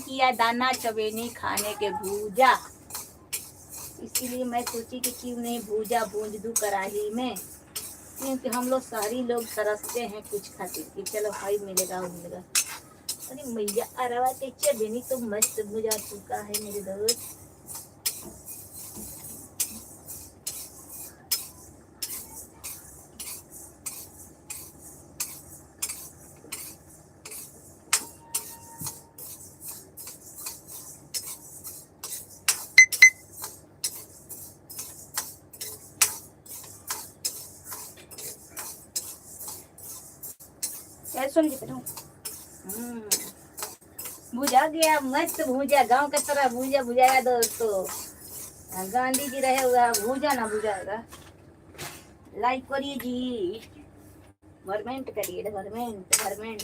किया दाना चवेनी खाने के भूजा, इसीलिए मैं सोची कि क्यों नहीं भूजा भूंज दूं कढ़ाई में, क्योंकि हम लोग शहरी लोग तरसते हैं कुछ खातिर कि चलो हाई मिलेगा वो मिलेगा। अरे मैया अरवा के चवेनी तो मस्त भुजा चुका है मेरे दोस्त। भुजा गया मस्त भूजा, गांव की तरह भूजा भुजाएगा दोस्तों। गांधी जी रहे हुआ भूजा ना भुजाएगा। लाइक करिए जी, गवर्नमेंट करिए, गवर्नमेंट गवर्नमेंट।